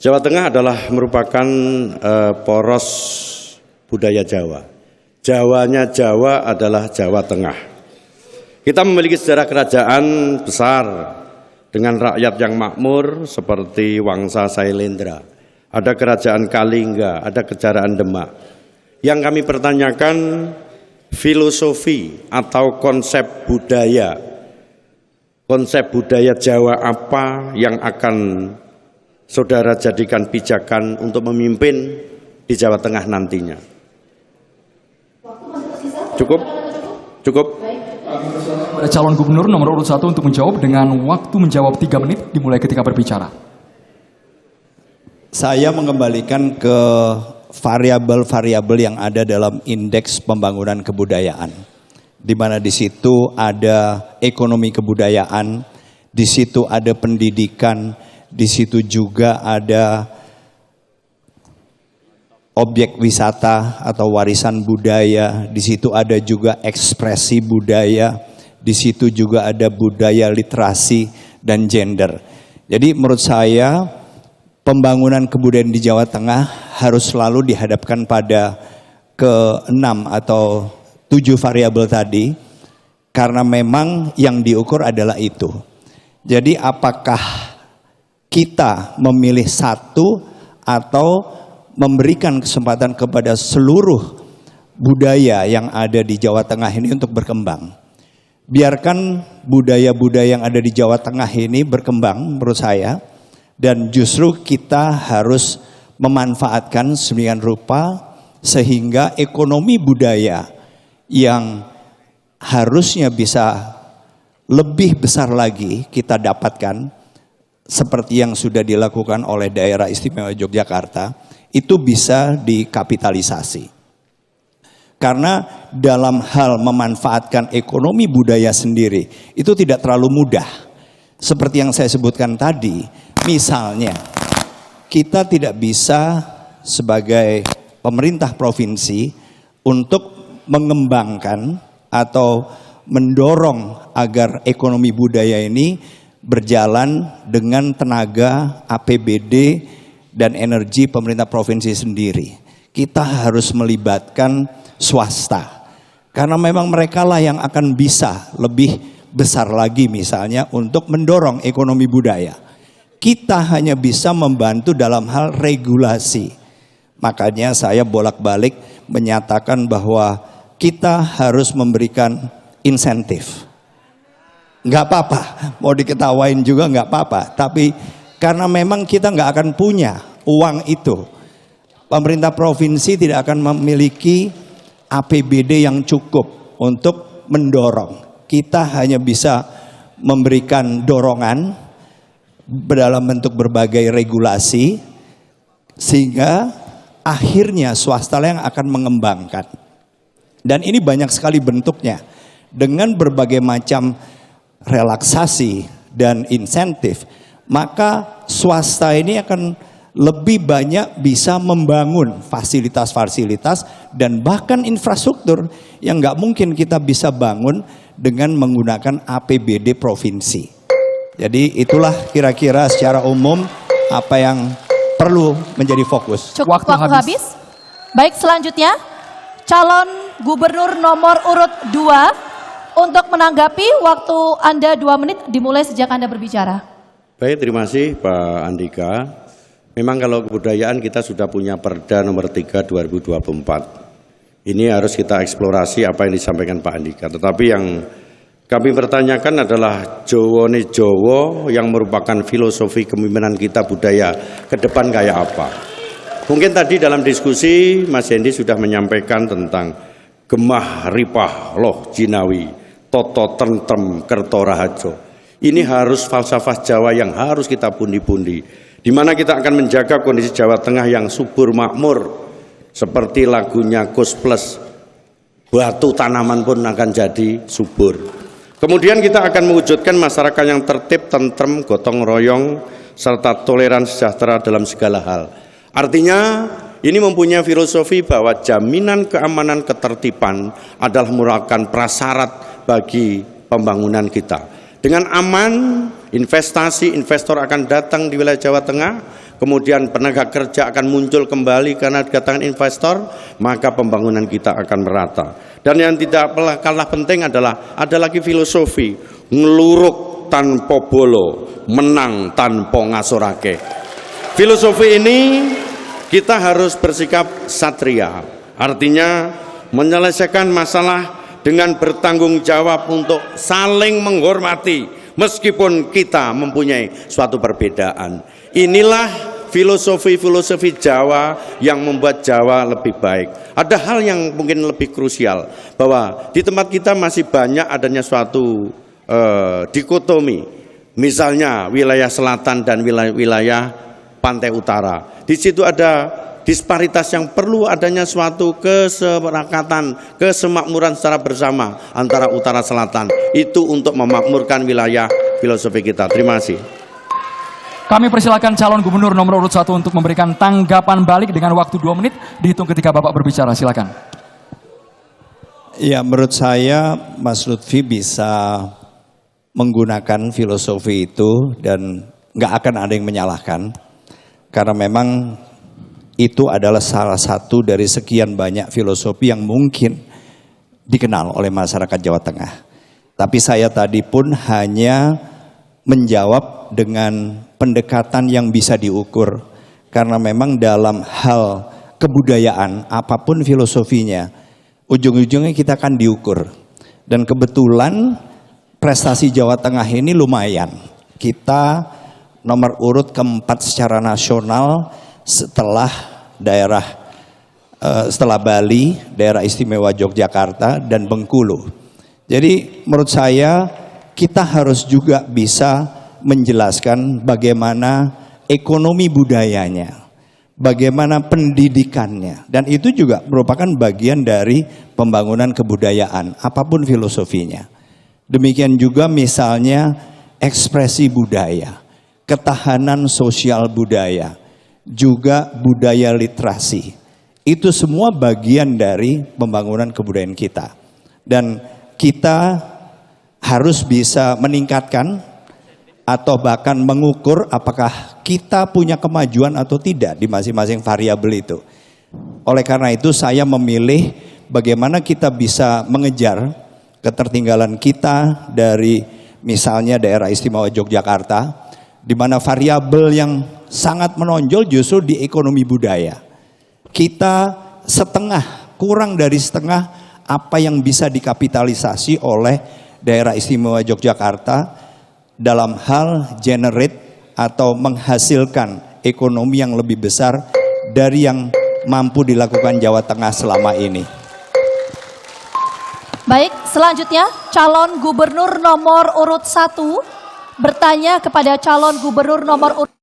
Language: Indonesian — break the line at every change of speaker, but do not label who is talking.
Jawa Tengah adalah merupakan poros budaya Jawa. Jawanya Jawa adalah Jawa Tengah. Kita memiliki sejarah kerajaan besar dengan rakyat yang makmur seperti Wangsa Sailendra. Ada kerajaan Kalingga, ada kerajaan Demak. Yang kami pertanyakan filosofi atau konsep budaya. Konsep budaya Jawa apa yang akan saudara jadikan pijakan untuk memimpin di Jawa Tengah nantinya? Cukup? Cukup?
Pada calon gubernur nomor urut 1 untuk menjawab dengan waktu menjawab 3 menit dimulai ketika berbicara.
Saya mengembalikan ke variabel-variabel yang ada dalam indeks pembangunan kebudayaan, di mana di situ ada ekonomi kebudayaan, di situ ada pendidikan, di situ juga ada objek wisata atau warisan budaya, di situ ada juga ekspresi budaya, di situ juga ada budaya literasi dan gender. Jadi menurut saya pembangunan kebudayaan di Jawa Tengah harus selalu dihadapkan pada ke-6 atau 7 variabel tadi, karena memang yang diukur adalah itu. Jadi apakah kita memilih satu atau memberikan kesempatan kepada seluruh budaya yang ada di Jawa Tengah ini untuk berkembang. Biarkan budaya-budaya yang ada di Jawa Tengah ini berkembang menurut saya, dan justru kita harus memanfaatkan sedemikian rupa sehingga ekonomi budaya yang harusnya bisa lebih besar lagi kita dapatkan, seperti yang sudah dilakukan oleh Daerah Istimewa Yogyakarta, itu bisa dikapitalisasi. Karena dalam hal memanfaatkan ekonomi budaya sendiri, itu tidak terlalu mudah. Seperti yang saya sebutkan tadi, misalnya kita tidak bisa sebagai pemerintah provinsi untuk mengembangkan atau mendorong agar ekonomi budaya ini berjalan dengan tenaga APBD dan energi pemerintah provinsi sendiri. Kita harus melibatkan swasta, karena memang mereka lah yang akan bisa lebih besar lagi misalnya untuk mendorong ekonomi budaya. Kita hanya bisa membantu dalam hal regulasi. Makanya saya bolak-balik menyatakan bahwa kita harus memberikan insentif. Nggak apa-apa, mau diketawain juga nggak apa-apa. Tapi karena memang kita nggak akan punya uang itu. Pemerintah provinsi tidak akan memiliki APBD yang cukup untuk mendorong. Kita hanya bisa memberikan dorongan dalam bentuk berbagai regulasi, sehingga akhirnya swasta yang akan mengembangkan. Dan ini banyak sekali bentuknya, dengan berbagai macam relaksasi dan insentif, maka swasta ini akan lebih banyak bisa membangun fasilitas-fasilitas dan bahkan infrastruktur yang nggak mungkin kita bisa bangun dengan menggunakan APBD provinsi. Jadi itulah kira-kira secara umum apa yang perlu menjadi fokus.
Cukup waktu habis. Baik, selanjutnya calon gubernur nomor urut 2 untuk menanggapi, waktu Anda 2 menit dimulai sejak Anda berbicara.
Baik, terima kasih Pak Andika. Memang kalau kebudayaan kita sudah punya Perda nomor 3 2024. Ini harus kita eksplorasi apa yang disampaikan Pak Andika. Tetapi yang kami pertanyakan adalah Jowone Jowo yang merupakan filosofi kepemimpinan kita budaya ke depan kayak apa. Mungkin tadi dalam diskusi Mas Hendi sudah menyampaikan tentang gemah ripah loh jinawi, toto tentrem kerto rahajo. Ini harus falsafah Jawa yang harus kita pundi-pundi, di mana kita akan menjaga kondisi Jawa Tengah yang subur makmur, seperti lagunya Gus Plus, batu tanaman pun akan jadi subur. Kemudian kita akan mewujudkan masyarakat yang tertib, tentrem, gotong royong, serta toleran sejahtera dalam segala hal. Artinya ini mempunyai filosofi bahwa jaminan keamanan ketertiban adalah merupakan prasyarat bagi pembangunan kita. Dengan aman, investasi, investor akan datang di wilayah Jawa Tengah, kemudian tenaga kerja akan muncul kembali karena kedatangan investor, maka pembangunan kita akan merata. Dan yang tidak kalah penting adalah ada lagi filosofi, ngeluruk tanpa bolo, menang tanpa ngasorake. Filosofi ini kita harus bersikap satria, artinya menyelesaikan masalah dengan bertanggung jawab untuk saling menghormati meskipun kita mempunyai suatu perbedaan. Inilah filosofi Jawa yang membuat Jawa lebih baik. Ada hal yang mungkin lebih krusial, bahwa di tempat kita masih banyak adanya suatu dikotomi. Misalnya wilayah selatan dan wilayah pantai utara. Di situ ada disparitas yang perlu adanya suatu keseparakatan, kesemakmuran secara bersama antara utara selatan. Itu untuk memakmurkan wilayah filosofi kita. Terima kasih.
Kami persilakan calon gubernur nomor urut 1 untuk memberikan tanggapan balik dengan waktu 2 menit, dihitung ketika Bapak berbicara. Silakan.
Ya, menurut saya Mas Lutfi bisa menggunakan filosofi itu dan nggak akan ada yang menyalahkan, karena memang itu adalah salah satu dari sekian banyak filosofi yang mungkin dikenal oleh masyarakat Jawa Tengah. Tapi saya tadi pun hanya menjawab dengan pendekatan yang bisa diukur. Karena memang dalam hal kebudayaan, apapun filosofinya, ujung-ujungnya kita akan diukur. Dan kebetulan prestasi Jawa Tengah ini lumayan. Kita nomor urut keempat secara nasional setelah setelah Bali, daerah istimewa Yogyakarta, dan Bengkulu. Jadi menurut saya kita harus juga bisa menjelaskan bagaimana ekonomi budayanya, bagaimana pendidikannya, dan itu juga merupakan bagian dari pembangunan kebudayaan, apapun filosofinya. Demikian juga misalnya ekspresi budaya, ketahanan sosial budaya, juga budaya literasi. Itu semua bagian dari pembangunan kebudayaan kita. Dan kita harus bisa meningkatkan atau bahkan mengukur apakah kita punya kemajuan atau tidak di masing-masing variabel itu. Oleh karena itu saya memilih bagaimana kita bisa mengejar ketertinggalan kita dari misalnya daerah istimewa Yogyakarta, di mana variabel yang sangat menonjol justru di ekonomi budaya. Kita setengah, kurang dari setengah apa yang bisa dikapitalisasi oleh daerah istimewa Yogyakarta dalam hal generate atau menghasilkan ekonomi yang lebih besar dari yang mampu dilakukan Jawa Tengah selama ini.
Baik, selanjutnya calon gubernur nomor urut 1 bertanya kepada calon gubernur nomor urut